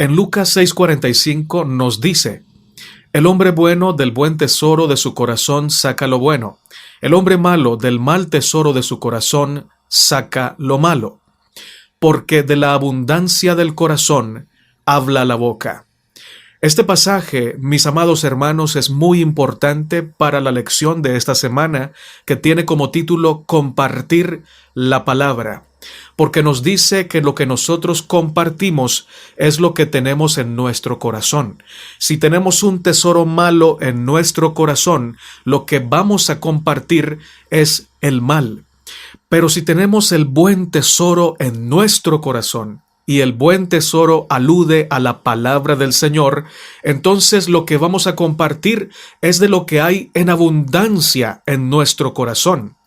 En Lucas 6:45 nos dice: el hombre bueno del buen tesoro de su corazón saca lo bueno. El hombre malo del mal tesoro de su corazón saca lo malo. Porque de la abundancia del corazón habla la boca. Este pasaje, mis amados hermanos, es muy importante para la lección de esta semana, que tiene como título Compartir la palabra, porque nos dice que lo que nosotros compartimos es lo que tenemos en nuestro corazón. Si tenemos un tesoro malo en nuestro corazón, lo que vamos a compartir es el mal. Pero si tenemos el buen tesoro en nuestro corazón, y el buen tesoro alude a la palabra del Señor, entonces lo que vamos a compartir es de lo que hay en abundancia en nuestro corazón,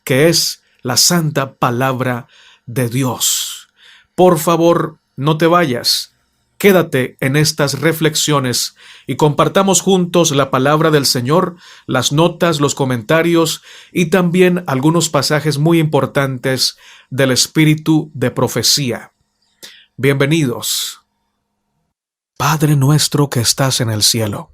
que es la santa palabra de Dios. Por favor, no te vayas. Quédate en estas reflexiones y compartamos juntos la palabra del Señor, las notas, los comentarios y también algunos pasajes muy importantes del espíritu de profecía. Bienvenidos. Padre nuestro que estás en el cielo,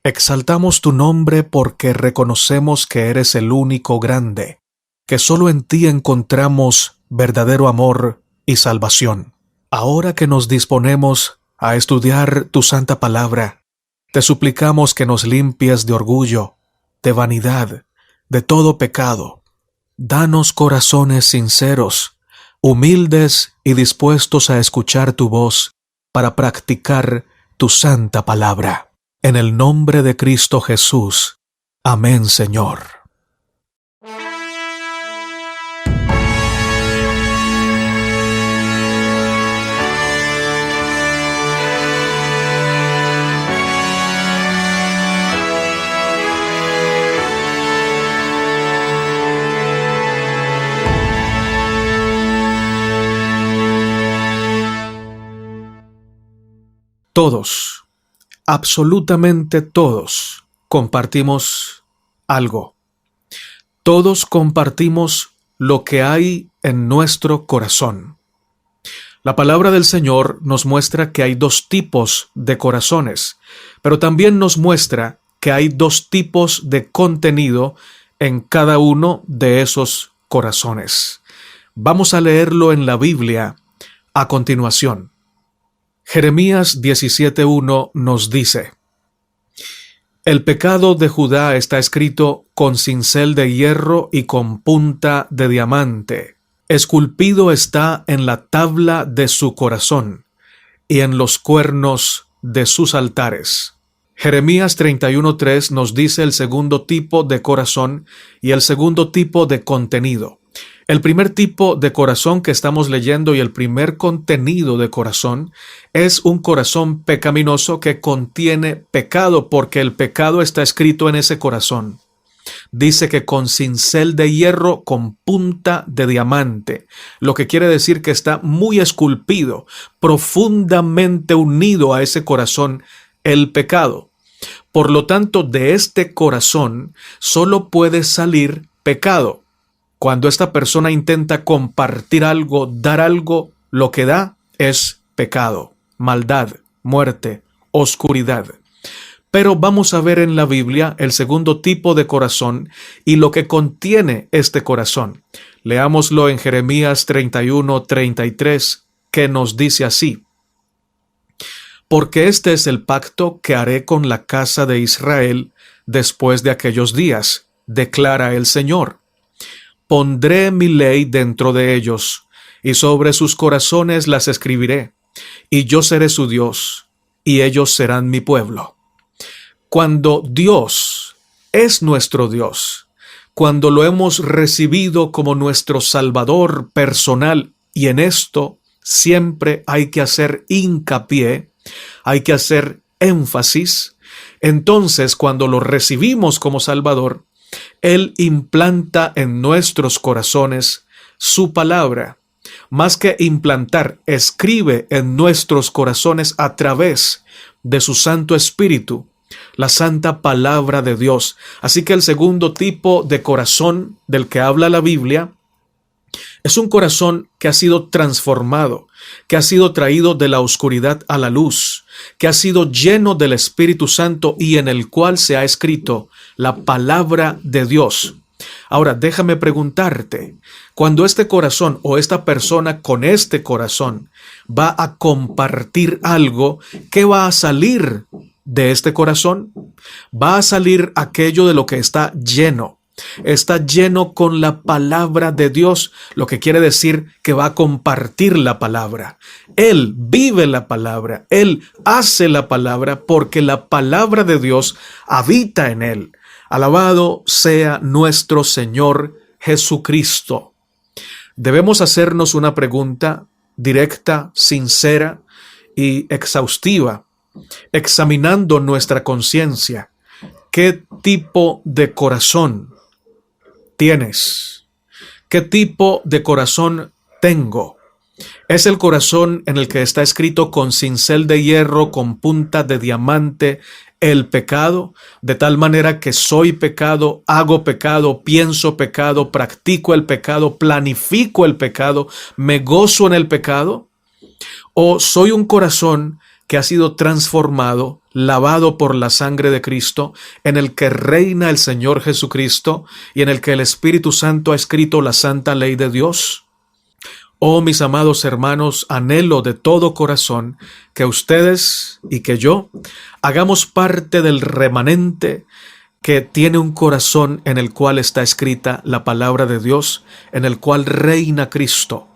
exaltamos tu nombre porque reconocemos que eres el único grande, que solo en ti encontramos verdadero amor y salvación. Ahora que nos disponemos a estudiar tu santa palabra, te suplicamos que nos limpies de orgullo, de vanidad, de todo pecado. Danos corazones sinceros, humildes y dispuestos a escuchar tu voz para practicar tu santa palabra. En el nombre de Cristo Jesús. Amén, Señor. Todos, absolutamente todos, compartimos algo. Todos compartimos lo que hay en nuestro corazón. La palabra del Señor nos muestra que hay dos tipos de corazones, pero también nos muestra que hay dos tipos de contenido en cada uno de esos corazones. Vamos a leerlo en la Biblia a continuación. Jeremías 17:1 nos dice: el pecado de Judá está escrito con cincel de hierro y con punta de diamante. Esculpido está en la tabla de su corazón y en los cuernos de sus altares. Jeremías 31:3 nos dice el segundo tipo de corazón y el segundo tipo de contenido. El primer tipo de corazón que estamos leyendo y el primer contenido de corazón es un corazón pecaminoso que contiene pecado, porque el pecado está escrito en ese corazón. Dice que con cincel de hierro con punta de diamante, lo que quiere decir que está muy esculpido, profundamente unido a ese corazón el pecado. Por lo tanto, de este corazón solo puede salir pecado. Cuando esta persona intenta compartir algo, dar algo, lo que da es pecado, maldad, muerte, oscuridad. Pero vamos a ver en la Biblia el segundo tipo de corazón y lo que contiene este corazón. Leámoslo en Jeremías 31:33, que nos dice así: porque este es el pacto que haré con la casa de Israel después de aquellos días, declara el Señor. Pondré mi ley dentro de ellos, y sobre sus corazones las escribiré, y yo seré su Dios, y ellos serán mi pueblo. Cuando Dios es nuestro Dios, cuando lo hemos recibido como nuestro Salvador personal, y en esto siempre hay que hacer hincapié, hay que hacer énfasis, entonces cuando lo recibimos como Salvador, Él implanta en nuestros corazones su palabra. Más que implantar, escribe en nuestros corazones a través de su Santo Espíritu la santa palabra de Dios. Así que el segundo tipo de corazón del que habla la Biblia Es un corazón que ha sido transformado, que ha sido traído de la oscuridad a la luz, que ha sido lleno del Espíritu Santo y en el cual se ha escrito la palabra de Dios. Ahora, déjame preguntarte, cuando este corazón o esta persona con este corazón va a compartir algo, ¿qué va a salir de este corazón? Va a salir aquello de lo que está lleno. Está lleno con la palabra de Dios, lo que quiere decir que va a compartir la palabra. Él vive la palabra, él hace la palabra porque la palabra de Dios habita en él. Alabado sea nuestro Señor Jesucristo. Debemos hacernos una pregunta directa, sincera y exhaustiva, examinando nuestra conciencia. ¿Qué tipo de corazón tienes? ¿Qué tipo de corazón tengo? ¿Es el corazón en el que está escrito con cincel de hierro, con punta de diamante, el pecado, de tal manera que soy pecado, hago pecado, pienso pecado, practico el pecado, planifico el pecado, me gozo en el pecado? ¿O soy un corazón que ha sido transformado, lavado por la sangre de Cristo, en el que reina el Señor Jesucristo y en el que el Espíritu Santo ha escrito la santa ley de Dios? Oh, mis amados hermanos, anhelo de todo corazón que ustedes y que yo hagamos parte del remanente que tiene un corazón en el cual está escrita la palabra de Dios, en el cual reina Cristo.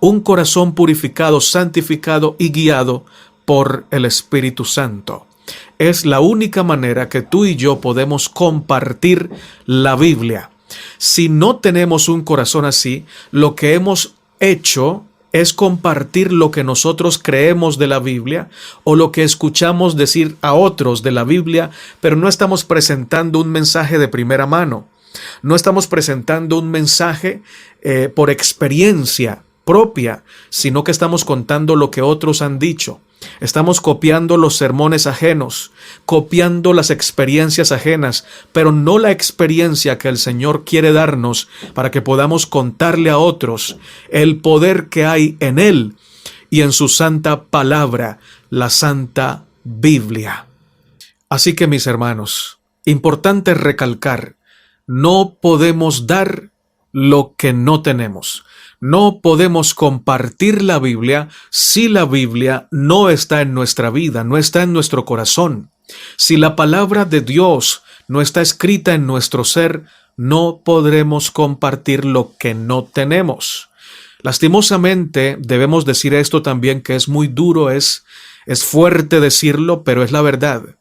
Un corazón purificado, santificado y guiado por el Espíritu Santo. Es la única manera que tú y yo podemos compartir la Biblia. Si no tenemos un corazón así, lo que hemos hecho es compartir lo que nosotros creemos de la Biblia o lo que escuchamos decir a otros de la Biblia, pero no estamos presentando un mensaje de primera mano. No estamos presentando un mensaje por experiencia propia, sino que estamos contando lo que otros han dicho. Estamos copiando los sermones ajenos, copiando las experiencias ajenas, pero no la experiencia que el Señor quiere darnos para que podamos contarle a otros el poder que hay en Él y en su santa palabra, la Santa Biblia. Así que, mis hermanos, importante recalcar, no podemos dar lo que no tenemos. No podemos compartir la Biblia si la Biblia no está en nuestra vida, no está en nuestro corazón. Si la palabra de Dios no está escrita en nuestro ser, no podremos compartir lo que no tenemos. Lastimosamente, debemos decir esto también, que es muy duro, es fuerte decirlo, pero es la verdad.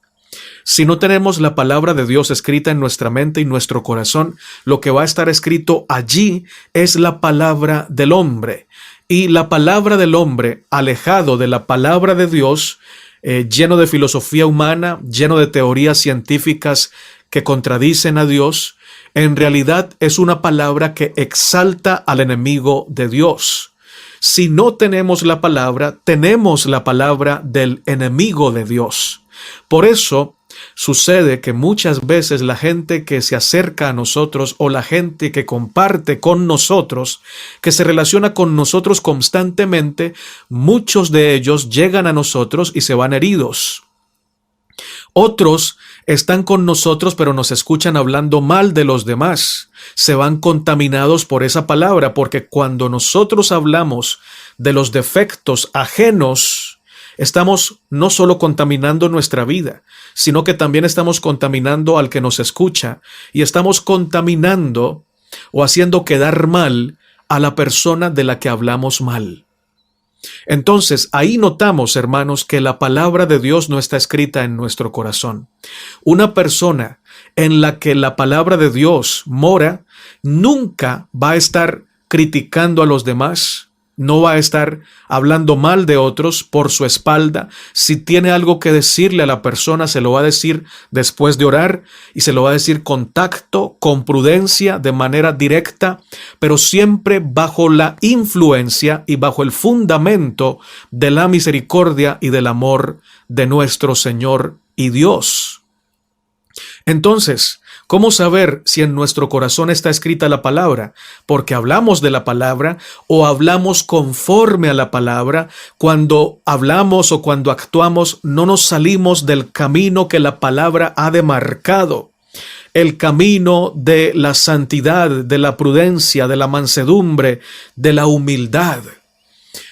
Si no tenemos la palabra de Dios escrita en nuestra mente y nuestro corazón, lo que va a estar escrito allí es la palabra del hombre. Y la palabra del hombre, alejado de la palabra de Dios, lleno de filosofía humana, lleno de teorías científicas que contradicen a Dios, en realidad es una palabra que exalta al enemigo de Dios. Si no tenemos la palabra, tenemos la palabra del enemigo de Dios. Por eso, sucede que muchas veces la gente que se acerca a nosotros o la gente que comparte con nosotros, que se relaciona con nosotros constantemente, muchos de ellos llegan a nosotros y se van heridos. Otros están con nosotros pero nos escuchan hablando mal de los demás. Se van contaminados por esa palabra, porque cuando nosotros hablamos de los defectos ajenos, estamos no solo contaminando nuestra vida, sino que también estamos contaminando al que nos escucha y estamos contaminando o haciendo quedar mal a la persona de la que hablamos mal. Entonces, ahí notamos, hermanos, que la palabra de Dios no está escrita en nuestro corazón. Una persona en la que la palabra de Dios mora nunca va a estar criticando a los demás, no va a estar hablando mal de otros por su espalda. Si tiene algo que decirle a la persona, se lo va a decir después de orar y se lo va a decir con tacto, con prudencia, de manera directa, pero siempre bajo la influencia y bajo el fundamento de la misericordia y del amor de nuestro Señor y Dios. Entonces, ¿Cómo saber si en nuestro corazón está escrita la palabra? Porque hablamos de la palabra o hablamos conforme a la palabra. Cuando hablamos o cuando actuamos, no nos salimos del camino que la palabra ha demarcado. El camino de la santidad, de la prudencia, de la mansedumbre, de la humildad.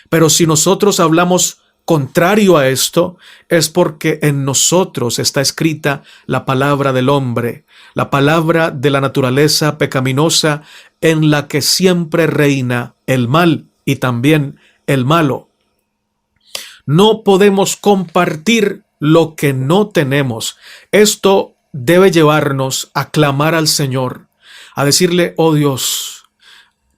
Pero si nosotros hablamos contrario a esto, es porque en nosotros está escrita la palabra del hombre, la palabra de la naturaleza pecaminosa en la que siempre reina el mal y también el malo. No podemos compartir lo que no tenemos. Esto debe llevarnos a clamar al Señor, a decirle: oh Dios,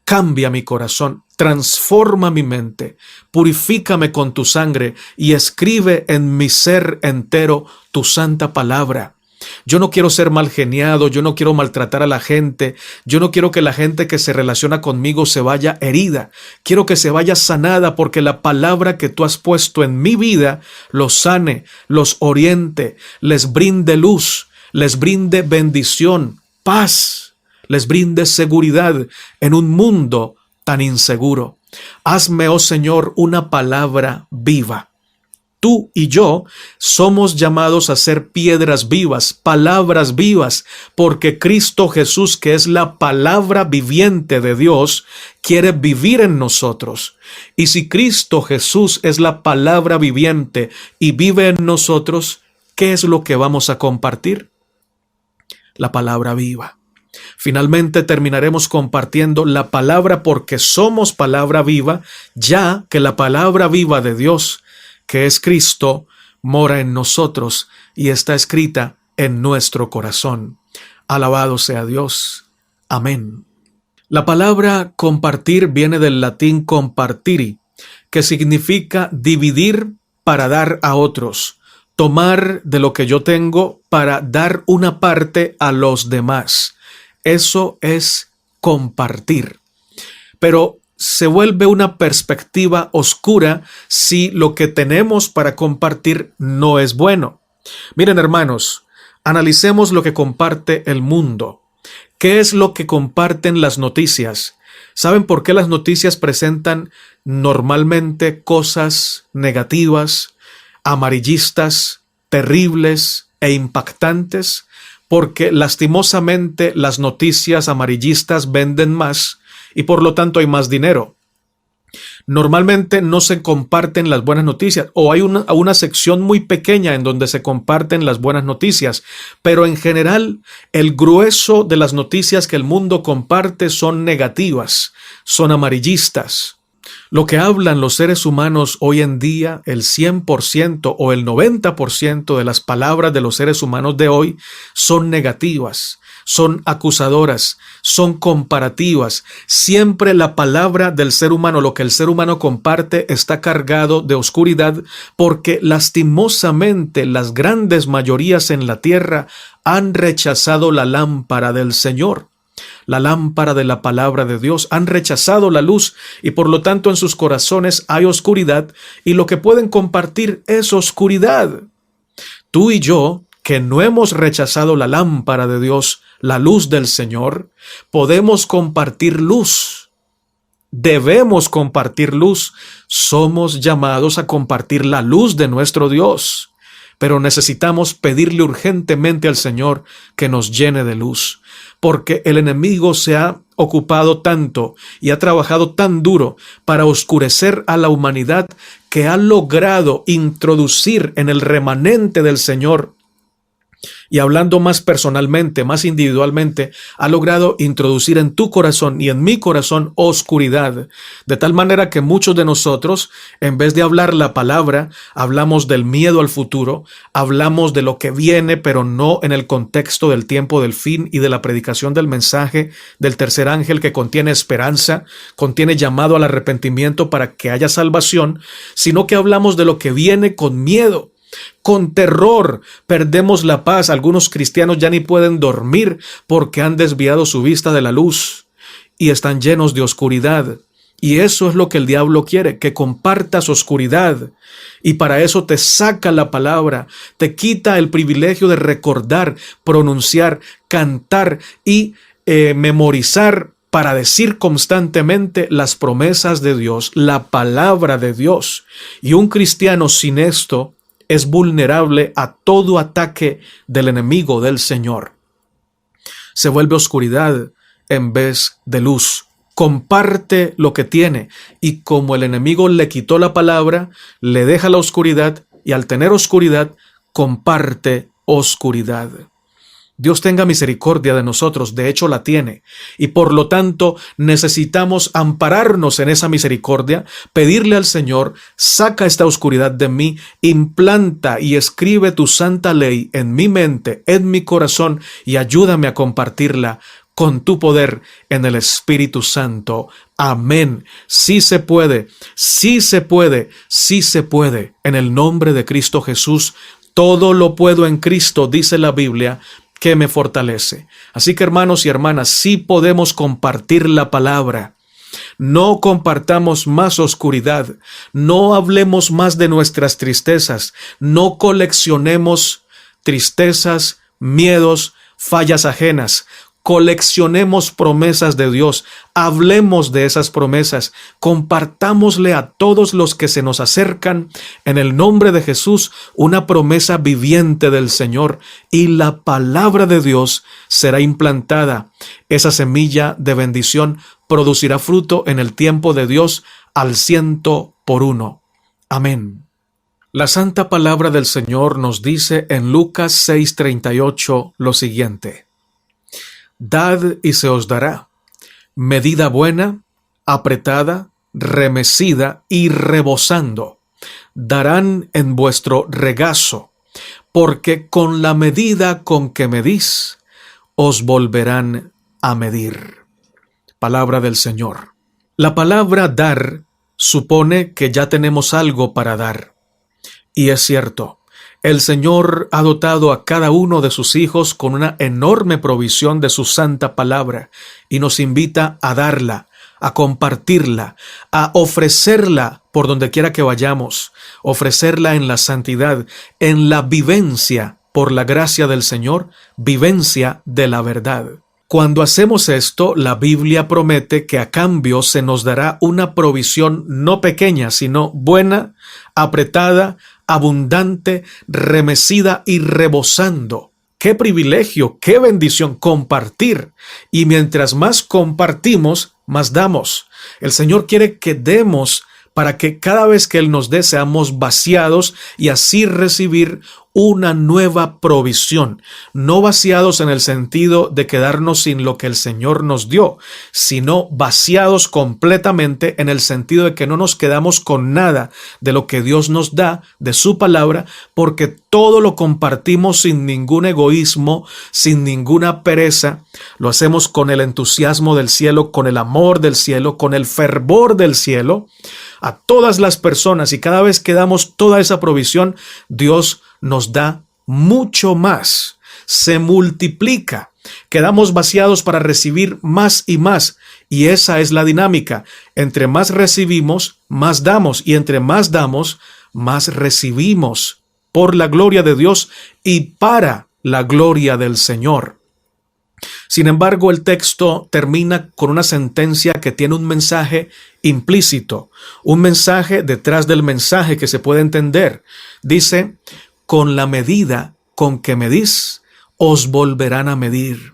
cambia mi corazón, transforma mi mente, purifícame con tu sangre y escribe en mi ser entero tu santa palabra. Yo no quiero ser mal geniado, yo no quiero maltratar a la gente, yo no quiero que la gente que se relaciona conmigo se vaya herida, quiero que se vaya sanada, porque la palabra que tú has puesto en mi vida los sane, los oriente, les brinde luz, les brinde bendición, paz, les brinde seguridad en un mundo tan inseguro. Hazme, oh Señor, una palabra viva. Tú y yo somos llamados a ser piedras vivas, palabras vivas, porque Cristo Jesús, que es la palabra viviente de Dios, quiere vivir en nosotros. Y si Cristo Jesús es la palabra viviente y vive en nosotros, ¿qué es lo que vamos a compartir? La palabra viva. Finalmente terminaremos compartiendo la palabra, porque somos palabra viva, ya que la palabra viva de Dios, que es Cristo, mora en nosotros y está escrita en nuestro corazón. Alabado sea Dios. Amén. La palabra compartir viene del latín compartiri, que significa dividir para dar a otros, tomar de lo que yo tengo para dar una parte a los demás. Eso es compartir. Pero se vuelve una perspectiva oscura si lo que tenemos para compartir no es bueno. Miren, hermanos, analicemos lo que comparte el mundo. ¿Qué es lo que comparten las noticias? ¿Saben por qué las noticias presentan normalmente cosas negativas, amarillistas, terribles e impactantes? Porque lastimosamente las noticias amarillistas venden más y por lo tanto hay más dinero. Normalmente no se comparten las buenas noticias, o hay una sección muy pequeña en donde se comparten las buenas noticias, pero en general el grueso de las noticias que el mundo comparte son negativas, son amarillistas. Lo que hablan los seres humanos hoy en día, el 100% o el 90% de las palabras de los seres humanos de hoy son negativas, son acusadoras, son comparativas. Siempre la palabra del ser humano, lo que el ser humano comparte, está cargado de oscuridad, porque lastimosamente las grandes mayorías en la tierra han rechazado la lámpara del Señor, la lámpara de la palabra de Dios. Han rechazado la luz y por lo tanto en sus corazones hay oscuridad, y lo que pueden compartir es oscuridad. Tú y yo, que no hemos rechazado la lámpara de Dios, la luz del Señor, podemos compartir luz. Debemos compartir luz. Somos llamados a compartir la luz de nuestro Dios. Pero necesitamos pedirle urgentemente al Señor que nos llene de luz, porque el enemigo se ha ocupado tanto y ha trabajado tan duro para oscurecer a la humanidad, que ha logrado introducir en el remanente del Señor, y hablando más personalmente, más individualmente, ha logrado introducir en tu corazón y en mi corazón oscuridad, de tal manera que muchos de nosotros, en vez de hablar la palabra, hablamos del miedo al futuro, hablamos de lo que viene, pero no en el contexto del tiempo del fin y de la predicación del mensaje del tercer ángel, que contiene esperanza, contiene llamado al arrepentimiento para que haya salvación, sino que hablamos de lo que viene con miedo. Con terror, perdemos la paz. Algunos cristianos ya ni pueden dormir porque han desviado su vista de la luz y están llenos de oscuridad. Y eso es lo que el diablo quiere, que compartas oscuridad. Y para eso te saca la palabra, te quita el privilegio de recordar, pronunciar, cantar y memorizar para decir constantemente las promesas de Dios, la palabra de Dios. Y un cristiano sin esto es vulnerable a todo ataque del enemigo del Señor. Se vuelve oscuridad en vez de luz. Comparte lo que tiene, y como el enemigo le quitó la palabra, le deja la oscuridad, y al tener oscuridad, comparte oscuridad. Dios tenga misericordia de nosotros, de hecho la tiene, y por lo tanto necesitamos ampararnos en esa misericordia, pedirle al Señor: saca esta oscuridad de mí, implanta y escribe tu santa ley en mi mente, en mi corazón, y ayúdame a compartirla con tu poder en el Espíritu Santo. Amén. Sí se puede, sí se puede, sí se puede. En el nombre de Cristo Jesús, todo lo puedo en Cristo, dice la Biblia, que me fortalece. Así que, hermanos y hermanas, sí podemos compartir la palabra. No compartamos más oscuridad, no hablemos más de nuestras tristezas, no coleccionemos tristezas, miedos, fallas ajenas. Coleccionemos promesas de Dios, hablemos de esas promesas, compartámosle a todos los que se nos acercan en el nombre de Jesús una promesa viviente del Señor, y la palabra de Dios será implantada. Esa semilla de bendición producirá fruto en el tiempo de Dios al 100%. Amén. La santa palabra del Señor nos dice en Lucas 6:38 lo siguiente: Dad y se os dará, medida buena, apretada, remecida y rebosando, darán en vuestro regazo, porque con la medida con que medís, os volverán a medir. Palabra del Señor. La palabra dar supone que ya tenemos algo para dar. Y es cierto. El Señor ha dotado a cada uno de sus hijos con una enorme provisión de su santa palabra, y nos invita a darla, a compartirla, a ofrecerla por donde quiera que vayamos, ofrecerla en la santidad, en la vivencia, por la gracia del Señor, vivencia de la verdad. Cuando hacemos esto, la Biblia promete que a cambio se nos dará una provisión no pequeña, sino buena, apretada, abundante, remecida y rebosando. ¡Qué privilegio, qué bendición compartir! Y mientras más compartimos, más damos. El Señor quiere que demos para que cada vez que Él nos dé seamos vaciados y así recibir una nueva provisión. No vaciados en el sentido de quedarnos sin lo que el Señor nos dio, sino vaciados completamente en el sentido de que no nos quedamos con nada de lo que Dios nos da, de su palabra, porque todo lo compartimos sin ningún egoísmo, sin ninguna pereza. Lo hacemos con el entusiasmo del cielo, con el amor del cielo, con el fervor del cielo, a todas las personas, y cada vez que damos toda esa provisión, Dios nos da mucho más, se multiplica, quedamos vaciados para recibir más y más, y esa es la dinámica. Entre más recibimos, más damos, y entre más damos, más recibimos, por la gloria de Dios y para la gloria del Señor. Sin embargo, el texto termina con una sentencia que tiene un mensaje implícito, un mensaje detrás del mensaje que se puede entender. Dice: con la medida con que medís, os volverán a medir.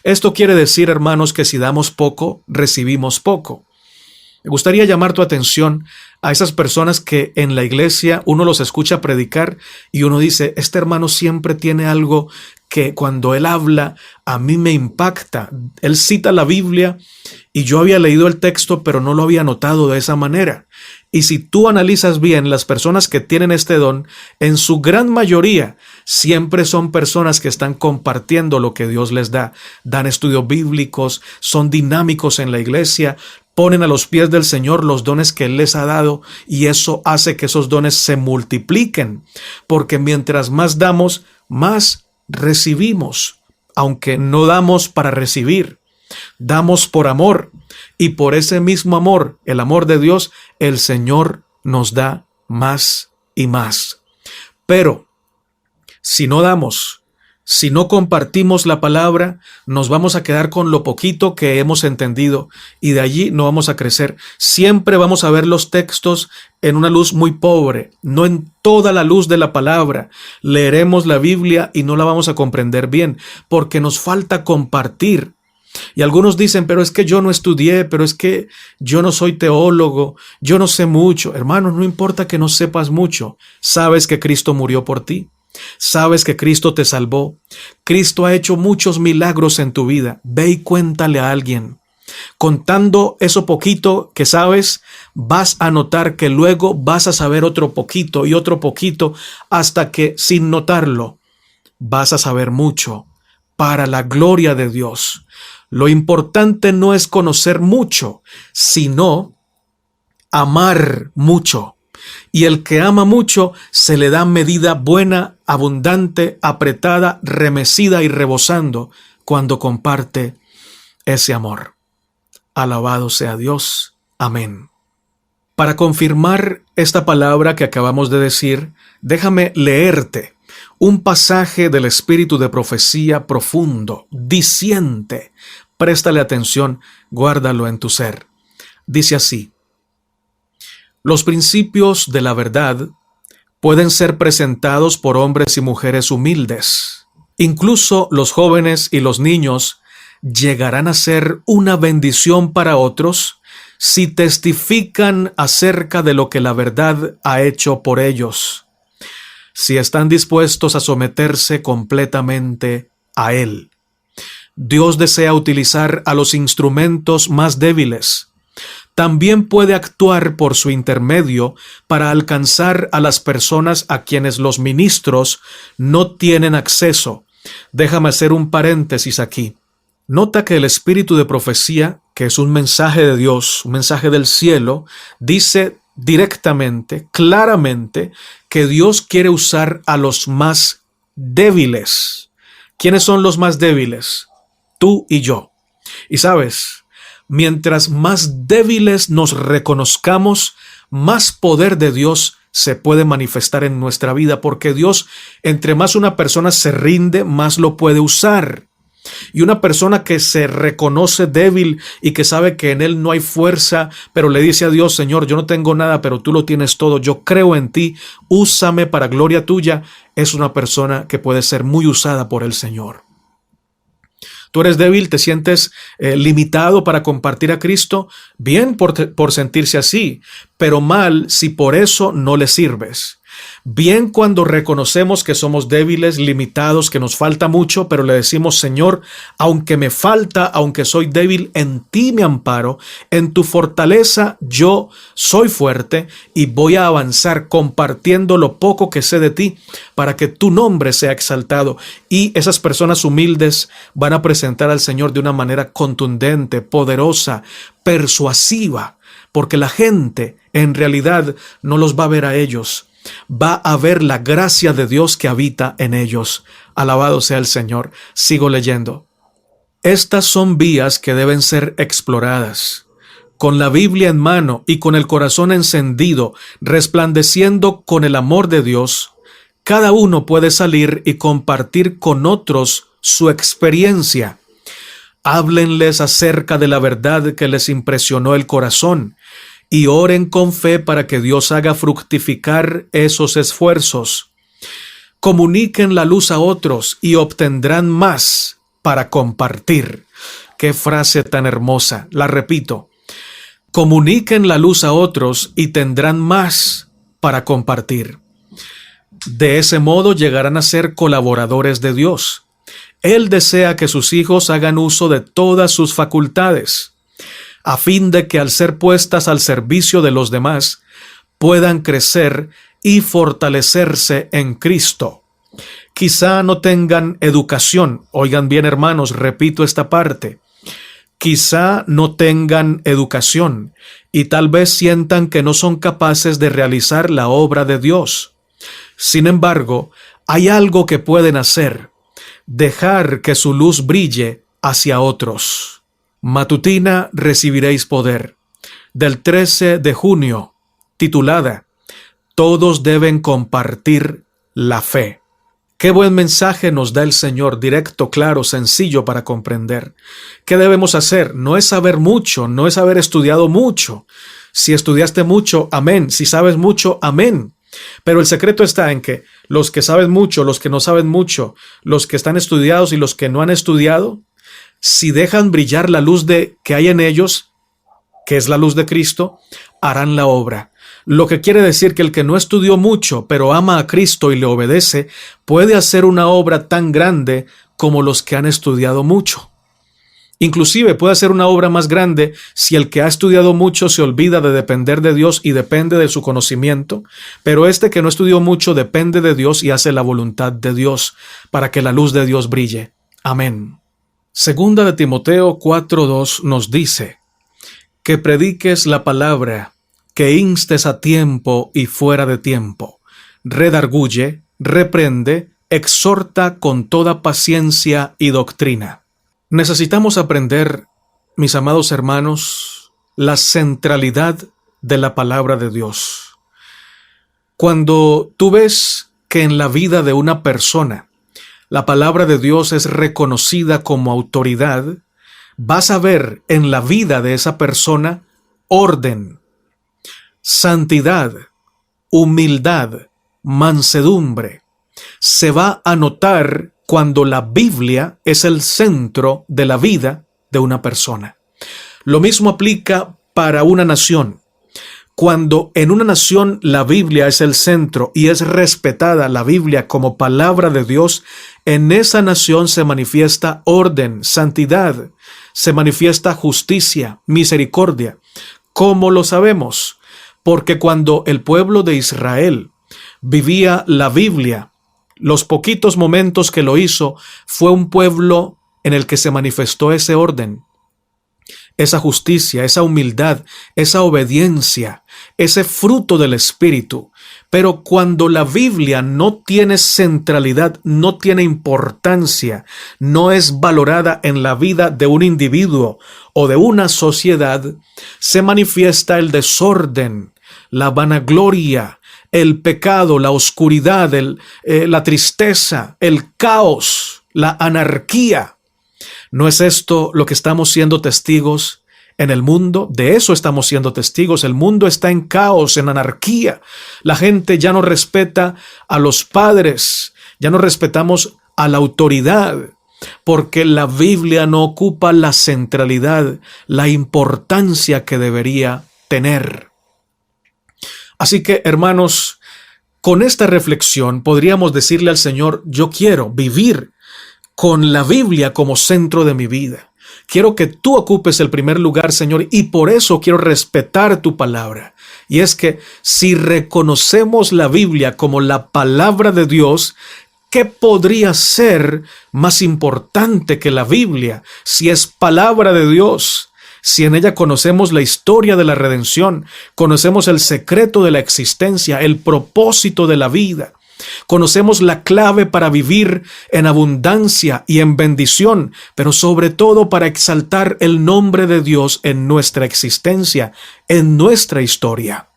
Esto quiere decir, hermanos, que si damos poco, recibimos poco. Me gustaría llamar tu atención a esas personas que en la iglesia uno los escucha predicar y uno dice: este hermano siempre tiene algo que cuando él habla a mí me impacta. Él cita la Biblia y yo había leído el texto pero no lo había notado de esa manera. Y si tú analizas bien, las personas que tienen este don, en su gran mayoría, siempre son personas que están compartiendo lo que Dios les da. Dan estudios bíblicos, son dinámicos en la iglesia, ponen a los pies del Señor los dones que Él les ha dado, y eso hace que esos dones se multipliquen, porque mientras más damos, más recibimos, aunque no damos para recibir, damos por amor. y por ese mismo amor, el amor de Dios, el Señor nos da más y más. Pero si no damos, si no compartimos la palabra, nos vamos a quedar con lo poquito que hemos entendido y de allí no vamos a crecer. Siempre vamos a ver los textos en una luz muy pobre, no en toda la luz de la palabra. Leeremos la Biblia y no la vamos a comprender bien porque nos falta compartir. Y algunos dicen, pero es que yo no estudié, pero es que yo no soy teólogo, yo no sé mucho. Hermanos, no importa que no sepas mucho, sabes que Cristo murió por ti. Sabes que Cristo te salvó. Cristo ha hecho muchos milagros en tu vida. Ve y cuéntale a alguien. Contando eso poquito que sabes, vas a notar que luego vas a saber otro poquito y otro poquito hasta que, sin notarlo, vas a saber mucho para la gloria de Dios. Lo importante no es conocer mucho, sino amar mucho. Y el que ama mucho se le da medida buena, abundante, apretada, remecida y rebosando cuando comparte ese amor. Alabado sea Dios. Amén. Para confirmar esta palabra que acabamos de decir, déjame leerte un pasaje del espíritu de profecía profundo, diciente. Préstale atención, guárdalo en tu ser. Dice así: los principios de la verdad pueden ser presentados por hombres y mujeres humildes. Incluso los jóvenes y los niños llegarán a ser una bendición para otros si testifican acerca de lo que la verdad ha hecho por ellos, si están dispuestos a someterse completamente a Él. Dios desea utilizar a los instrumentos más débiles. También puede actuar por su intermedio para alcanzar a las personas a quienes los ministros no tienen acceso. Déjame hacer un paréntesis aquí. Nota que el espíritu de profecía, que es un mensaje de Dios, un mensaje del cielo, dice directamente, claramente, que Dios quiere usar a los más débiles. ¿Quiénes son los más débiles? Tú y yo. Y sabes, mientras más débiles nos reconozcamos, más poder de Dios se puede manifestar en nuestra vida, porque Dios, entre más una persona se rinde, más lo puede usar. Y una persona que se reconoce débil y que sabe que en él no hay fuerza, pero le dice a Dios: Señor, yo no tengo nada, pero tú lo tienes todo, yo creo en ti, úsame para gloria tuya, es una persona que puede ser muy usada por el Señor. Tú eres débil, te sientes limitado para compartir a Cristo, bien por sentirse así, pero mal si por eso no le sirves. Bien cuando reconocemos que somos débiles, limitados, que nos falta mucho, pero le decimos: Señor, aunque me falta, aunque soy débil, en ti me amparo, en tu fortaleza yo soy fuerte y voy a avanzar compartiendo lo poco que sé de ti para que tu nombre sea exaltado. Y esas personas humildes van a presentar al Señor de una manera contundente, poderosa, persuasiva, porque la gente en realidad no los va a ver a ellos. Va a ver la gracia de Dios que habita en ellos. Alabado sea el Señor. Sigo leyendo. Estas son vías que deben ser exploradas. Con la Biblia en mano y con el corazón encendido, resplandeciendo con el amor de Dios, cada uno puede salir y compartir con otros su experiencia. Háblenles acerca de la verdad que les impresionó el corazón y oren con fe para que Dios haga fructificar esos esfuerzos. Comuniquen la luz a otros y obtendrán más para compartir. Qué frase tan hermosa. La repito. Comuniquen la luz a otros y tendrán más para compartir. De ese modo llegarán a ser colaboradores de Dios. Él desea que sus hijos hagan uso de todas sus facultades, a fin de que al ser puestas al servicio de los demás, puedan crecer y fortalecerse en Cristo. Quizá no tengan educación. Oigan bien, hermanos, repito esta parte. Quizá no tengan educación y tal vez sientan que no son capaces de realizar la obra de Dios. Sin embargo, hay algo que pueden hacer: dejar que su luz brille hacia otros. Matutina recibiréis poder, del 13 de junio, titulada Todos deben compartir la fe. Qué buen mensaje nos da el Señor, directo, claro, sencillo para comprender. ¿Qué debemos hacer? No es saber mucho, no es haber estudiado mucho. Si estudiaste mucho, amén. Si sabes mucho, amén. Pero el secreto está en que los que saben mucho, los que no saben mucho, los que están estudiados y los que no han estudiado, si dejan brillar la luz que hay en ellos, que es la luz de Cristo, harán la obra. Lo que quiere decir que el que no estudió mucho, pero ama a Cristo y le obedece, puede hacer una obra tan grande como los que han estudiado mucho. Inclusive puede hacer una obra más grande si el que ha estudiado mucho se olvida de depender de Dios y depende de su conocimiento, pero este que no estudió mucho depende de Dios y hace la voluntad de Dios para que la luz de Dios brille. Amén. Segunda de Timoteo 4:2 nos dice que prediques la palabra, que instes a tiempo y fuera de tiempo, redarguye, reprende, exhorta con toda paciencia y doctrina. Necesitamos aprender, mis amados hermanos, la centralidad de la palabra de Dios. Cuando tú ves que en la vida de una persona la palabra de Dios es reconocida como autoridad, vas a ver en la vida de esa persona orden, santidad, humildad, mansedumbre. Se va a notar cuando la Biblia es el centro de la vida de una persona. Lo mismo aplica para una nación. Cuando en una nación la Biblia es el centro y es respetada la Biblia como palabra de Dios, en esa nación se manifiesta orden, santidad, se manifiesta justicia, misericordia. ¿Cómo lo sabemos? Porque cuando el pueblo de Israel vivía la Biblia, los poquitos momentos que lo hizo, fue un pueblo en el que se manifestó ese orden, esa justicia, esa humildad, esa obediencia, ese fruto del Espíritu. Pero cuando la Biblia no tiene centralidad, no tiene importancia, no es valorada en la vida de un individuo o de una sociedad, se manifiesta el desorden, la vanagloria, el pecado, la oscuridad, la tristeza, el caos, la anarquía. ¿No es esto lo que estamos siendo testigos en el mundo? De eso estamos siendo testigos. El mundo está en caos, en anarquía. La gente ya no respeta a los padres, ya no respetamos a la autoridad, porque la Biblia no ocupa la centralidad, la importancia que debería tener. Así que, hermanos, con esta reflexión podríamos decirle al Señor: yo quiero vivir con la Biblia como centro de mi vida. Quiero que tú ocupes el primer lugar, Señor, y por eso quiero respetar tu palabra. Y es que si reconocemos la Biblia como la palabra de Dios, ¿qué podría ser más importante que la Biblia si es palabra de Dios? Si en ella conocemos la historia de la redención, conocemos el secreto de la existencia, el propósito de la vida, conocemos la clave para vivir en abundancia y en bendición, pero sobre todo para exaltar el nombre de Dios en nuestra existencia, en nuestra historia.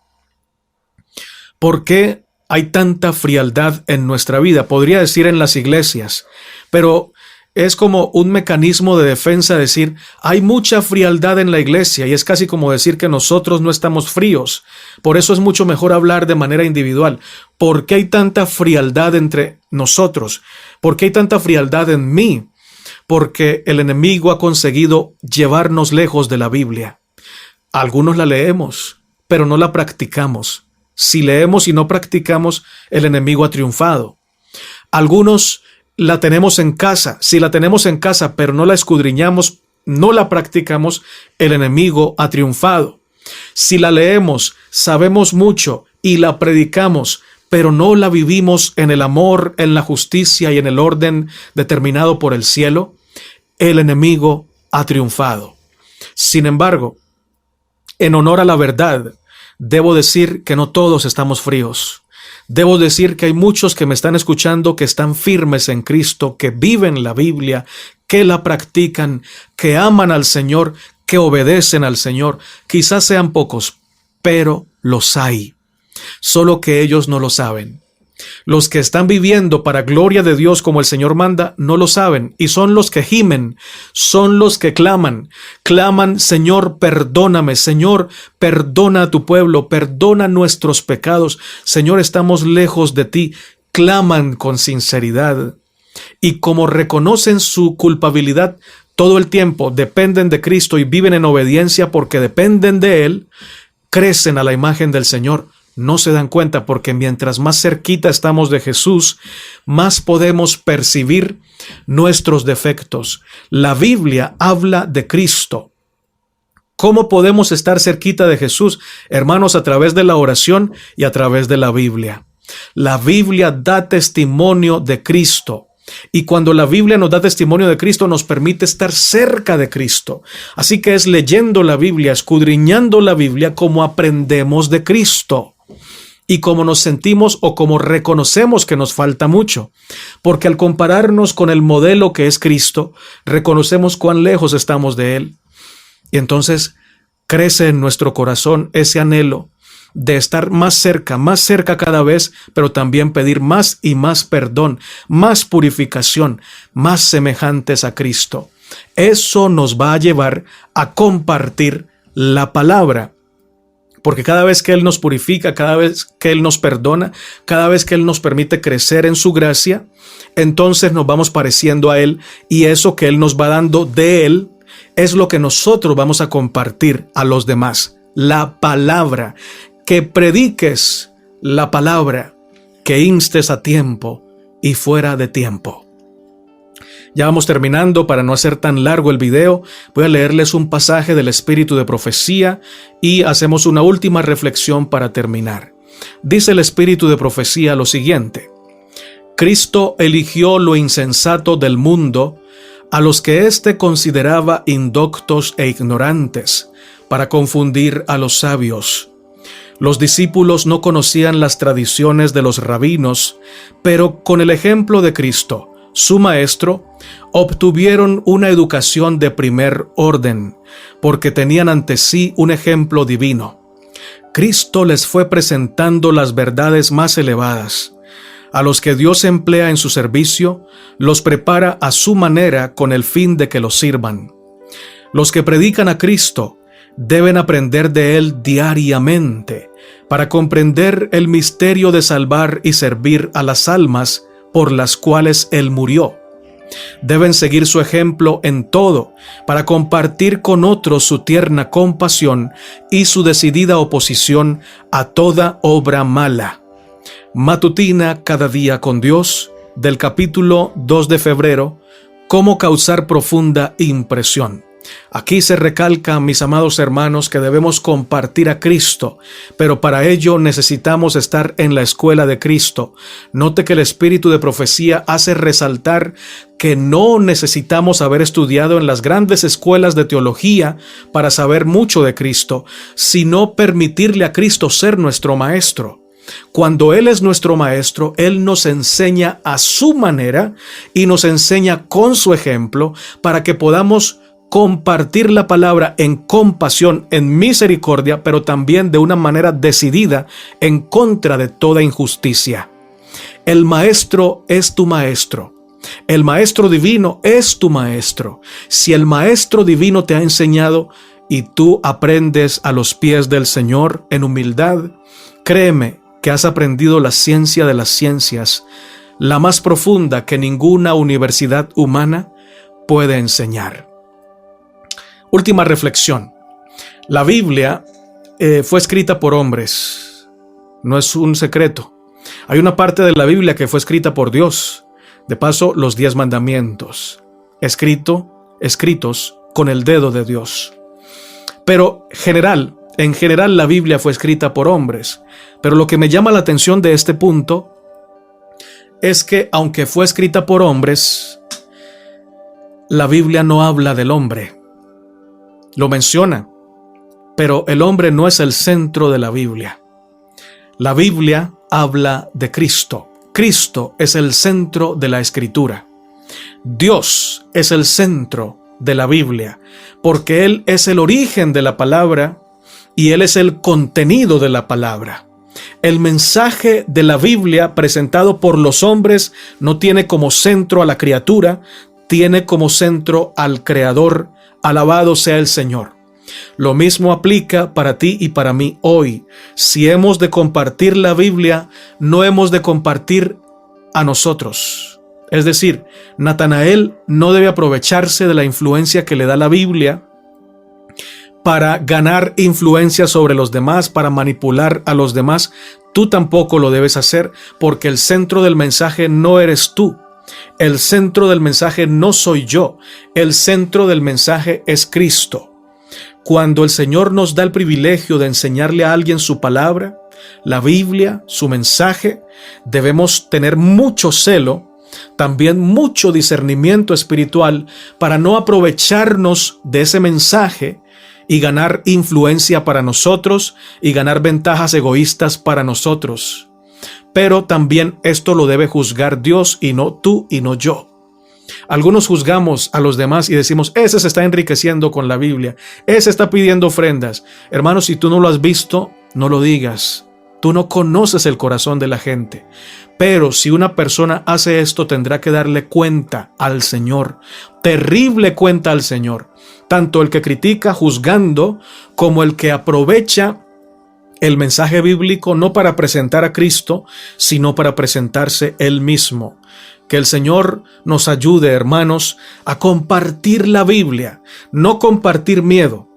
¿Por qué hay tanta frialdad en nuestra vida? Podría decir en las iglesias, pero es como un mecanismo de defensa decir: hay mucha frialdad en la iglesia, y es casi como decir que nosotros no estamos fríos. Por eso es mucho mejor hablar de manera individual. ¿Por qué hay tanta frialdad entre nosotros? ¿Por qué hay tanta frialdad en mí? Porque el enemigo ha conseguido llevarnos lejos de la Biblia. Algunos la leemos, pero no la practicamos. Si leemos y no practicamos, el enemigo ha triunfado. Algunos la tenemos en casa. Si la tenemos en casa, pero no la escudriñamos, no la practicamos, el enemigo ha triunfado. Si la leemos, sabemos mucho y la predicamos, pero no la vivimos en el amor, en la justicia y en el orden determinado por el cielo, el enemigo ha triunfado. Sin embargo, en honor a la verdad, debo decir que no todos estamos fríos. Debo decir que hay muchos que me están escuchando que están firmes en Cristo, que viven la Biblia, que la practican, que aman al Señor, que obedecen al Señor. Quizás sean pocos, pero los hay. Solo que ellos no lo saben. Los que están viviendo para gloria de Dios como el Señor manda, no lo saben, y son los que gimen, son los que claman, Señor, perdóname, Señor, perdona a tu pueblo, perdona nuestros pecados, Señor, estamos lejos de ti, claman con sinceridad, y como reconocen su culpabilidad todo el tiempo, dependen de Cristo y viven en obediencia porque dependen de Él, crecen a la imagen del Señor. No se dan cuenta porque mientras más cerquita estamos de Jesús, más podemos percibir nuestros defectos. La Biblia habla de Cristo. ¿Cómo podemos estar cerquita de Jesús? Hermanos, a través de la oración y a través de la Biblia. La Biblia da testimonio de Cristo. Y cuando la Biblia nos da testimonio de Cristo, nos permite estar cerca de Cristo. Así que es leyendo la Biblia, escudriñando la Biblia, como aprendemos de Cristo. Y como nos sentimos o como reconocemos que nos falta mucho. Porque al compararnos con el modelo que es Cristo, reconocemos cuán lejos estamos de Él. Y entonces crece en nuestro corazón ese anhelo de estar más cerca cada vez, pero también pedir más y más perdón, más purificación, más semejantes a Cristo. Eso nos va a llevar a compartir la palabra. Porque cada vez que Él nos purifica, cada vez que Él nos perdona, cada vez que Él nos permite crecer en su gracia, entonces nos vamos pareciendo a Él, y eso que Él nos va dando de Él es lo que nosotros vamos a compartir a los demás. La palabra, que prediques la palabra, que instes a tiempo y fuera de tiempo. Ya vamos terminando. Para no hacer tan largo el video, voy a leerles un pasaje del Espíritu de Profecía y hacemos una última reflexión para terminar. Dice el Espíritu de Profecía lo siguiente: Cristo eligió lo insensato del mundo, a los que éste consideraba indoctos e ignorantes, para confundir a los sabios. Los discípulos no conocían las tradiciones de los rabinos, pero con el ejemplo de Cristo, su maestro, obtuvieron una educación de primer orden, porque tenían ante sí un ejemplo divino. Cristo les fue presentando las verdades más elevadas. A los que Dios emplea en su servicio, los prepara a su manera con el fin de que los sirvan. Los que predican a Cristo deben aprender de Él diariamente para comprender el misterio de salvar y servir a las almas por las cuales Él murió. Deben seguir su ejemplo en todo para compartir con otros su tierna compasión y su decidida oposición a toda obra mala. Matutina cada día con Dios, del capítulo 2 de febrero, cómo causar profunda impresión. Aquí se recalca, mis amados hermanos, que debemos compartir a Cristo, pero para ello necesitamos estar en la escuela de Cristo. Note que el Espíritu de Profecía hace resaltar que no necesitamos haber estudiado en las grandes escuelas de teología para saber mucho de Cristo, sino permitirle a Cristo ser nuestro Maestro. Cuando Él es nuestro Maestro, Él nos enseña a su manera y nos enseña con su ejemplo para que podamos compartir la palabra en compasión, en misericordia, pero también de una manera decidida en contra de toda injusticia. El Maestro es tu Maestro. El Maestro Divino es tu Maestro. Si el Maestro Divino te ha enseñado y tú aprendes a los pies del Señor en humildad, créeme que has aprendido la ciencia de las ciencias, la más profunda que ninguna universidad humana puede enseñar. Última reflexión. La Biblia fue escrita por hombres. No es un secreto. Hay una parte de la Biblia que fue escrita por Dios. De paso, los 10 mandamientos. Escritos con el dedo de Dios. Pero en general la Biblia fue escrita por hombres. Pero lo que me llama la atención de este punto es que aunque fue escrita por hombres, la Biblia no habla del hombre. Lo menciona, pero el hombre no es el centro de la Biblia. La Biblia habla de Cristo. Cristo es el centro de la Escritura. Dios es el centro de la Biblia, porque Él es el origen de la palabra y Él es el contenido de la palabra. El mensaje de la Biblia presentado por los hombres no tiene como centro a la criatura, tiene como centro al Creador. Alabado sea el Señor. Lo mismo aplica para ti y para mí hoy. Si hemos de compartir la Biblia, no hemos de compartir a nosotros. Es decir, Natanael no debe aprovecharse de la influencia que le da la Biblia para ganar influencia sobre los demás, para manipular a los demás. Tú tampoco lo debes hacer, porque el centro del mensaje no eres tú. El centro del mensaje no soy yo. El centro del mensaje es Cristo. Cuando el Señor nos da el privilegio de enseñarle a alguien su palabra, la Biblia, su mensaje, debemos tener mucho celo, también mucho discernimiento espiritual para no aprovecharnos de ese mensaje y ganar influencia para nosotros y ganar ventajas egoístas para nosotros. Pero también esto lo debe juzgar Dios y no tú y no yo. Algunos juzgamos a los demás y decimos, ese se está enriqueciendo con la Biblia, ese está pidiendo ofrendas. Hermanos, si tú no lo has visto, no lo digas. Tú no conoces el corazón de la gente. Pero si una persona hace esto, tendrá que darle cuenta al Señor. Terrible cuenta al Señor. Tanto el que critica juzgando como el que aprovecha el mensaje bíblico no para presentar a Cristo, sino para presentarse Él mismo. Que el Señor nos ayude, hermanos, a compartir la Biblia, no compartir miedo,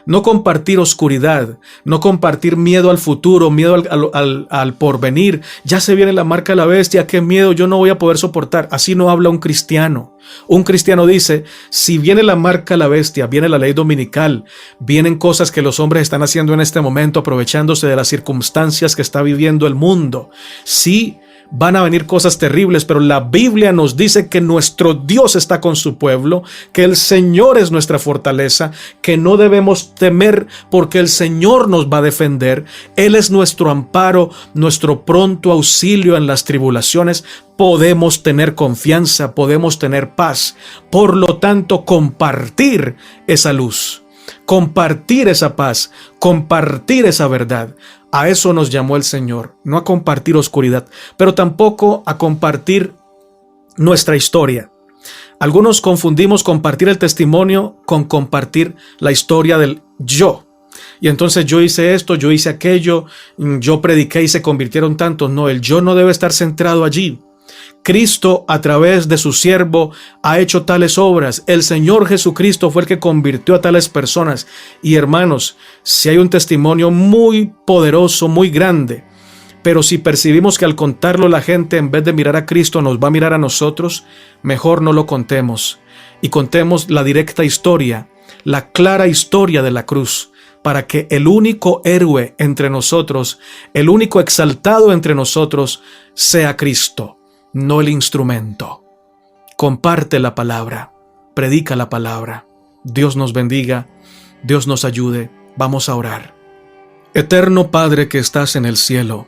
no compartir oscuridad, no compartir miedo al futuro, miedo al porvenir. Ya se viene la marca de la bestia, qué miedo, yo no voy a poder soportar. Así no habla un cristiano. Un cristiano dice, si viene la marca de la bestia, viene la ley dominical, vienen cosas que los hombres están haciendo en este momento, aprovechándose de las circunstancias que está viviendo el mundo. Sí, van a venir cosas terribles, pero la Biblia nos dice que nuestro Dios está con su pueblo, que el Señor es nuestra fortaleza, que no debemos temer porque el Señor nos va a defender. Él es nuestro amparo, nuestro pronto auxilio en las tribulaciones. Podemos tener confianza, podemos tener paz. Por lo tanto, compartir esa luz, compartir esa paz, compartir esa verdad. A eso nos llamó el Señor, no a compartir oscuridad, pero tampoco a compartir nuestra historia. Algunos confundimos compartir el testimonio con compartir la historia del yo. Y entonces yo hice esto, yo hice aquello, yo prediqué y se convirtieron tantos. No, el yo no debe estar centrado allí. Cristo, a través de su siervo, ha hecho tales obras. El Señor Jesucristo fue el que convirtió a tales personas. Y hermanos, si hay un testimonio muy poderoso, muy grande, pero si percibimos que al contarlo la gente, en vez de mirar a Cristo, nos va a mirar a nosotros, mejor no lo contemos. Y contemos la directa historia, la clara historia de la cruz, para que el único héroe entre nosotros, el único exaltado entre nosotros, sea Cristo, no el instrumento. Comparte la palabra, predica la palabra. Dios nos bendiga, Dios nos ayude. Vamos a orar. Eterno Padre que estás en el cielo,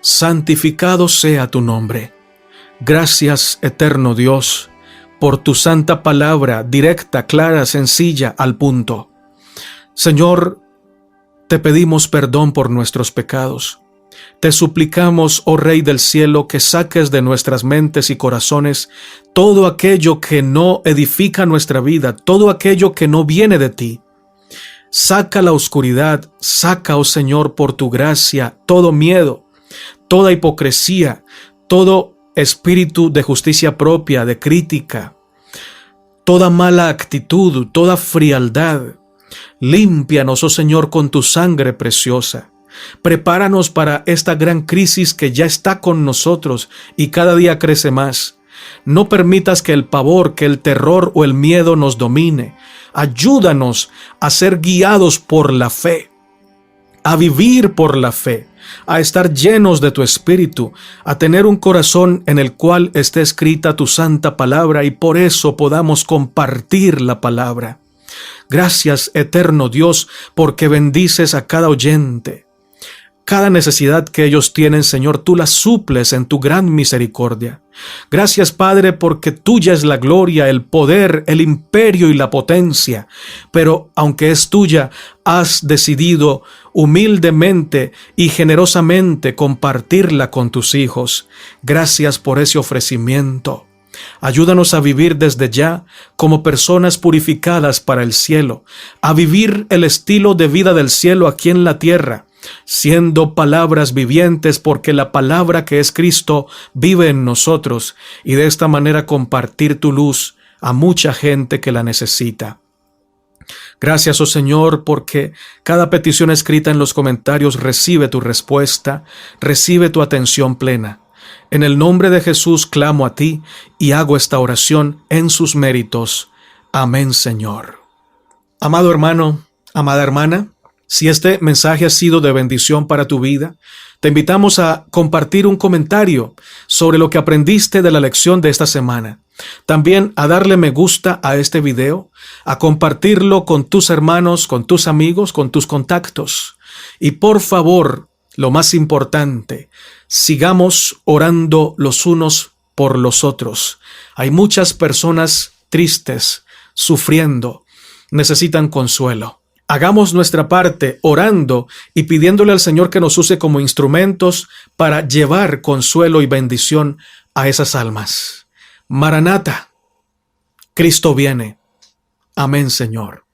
santificado sea tu nombre. Gracias, eterno Dios, por tu santa palabra, directa, clara, sencilla, al punto. Señor, te pedimos perdón por nuestros pecados. Te suplicamos, oh Rey del cielo, que saques de nuestras mentes y corazones todo aquello que no edifica nuestra vida, todo aquello que no viene de ti. Saca la oscuridad, saca, oh Señor, por tu gracia, todo miedo, toda hipocresía, todo espíritu de justicia propia, de crítica, toda mala actitud, toda frialdad. Límpianos, oh Señor, con tu sangre preciosa. Prepáranos para esta gran crisis que ya está con nosotros y cada día crece más. No permitas que el pavor, que el terror o el miedo nos domine. Ayúdanos a ser guiados por la fe, a vivir por la fe, a estar llenos de tu espíritu, a tener un corazón en el cual esté escrita tu santa palabra y por eso podamos compartir la palabra. Gracias, eterno Dios, porque bendices a cada oyente. Cada necesidad que ellos tienen, Señor, tú la suples en tu gran misericordia. Gracias, Padre, porque tuya es la gloria, el poder, el imperio y la potencia. Pero aunque es tuya, has decidido humildemente y generosamente compartirla con tus hijos. Gracias por ese ofrecimiento. Ayúdanos a vivir desde ya como personas purificadas para el cielo, a vivir el estilo de vida del cielo aquí en la tierra, siendo palabras vivientes, porque la palabra que es Cristo vive en nosotros, y de esta manera compartir tu luz a mucha gente que la necesita. Gracias, oh Señor, porque cada petición escrita en los comentarios recibe tu respuesta, recibe tu atención plena. En el nombre de Jesús clamo a ti y hago esta oración en sus méritos. Amén, Señor. Amado hermano, amada hermana, si este mensaje ha sido de bendición para tu vida, te invitamos a compartir un comentario sobre lo que aprendiste de la lección de esta semana. También a darle me gusta a este video, a compartirlo con tus hermanos, con tus amigos, con tus contactos. Y por favor, lo más importante, sigamos orando los unos por los otros. Hay muchas personas tristes, sufriendo, necesitan consuelo. Hagamos nuestra parte orando y pidiéndole al Señor que nos use como instrumentos para llevar consuelo y bendición a esas almas. Maranata, Cristo viene. Amén, Señor.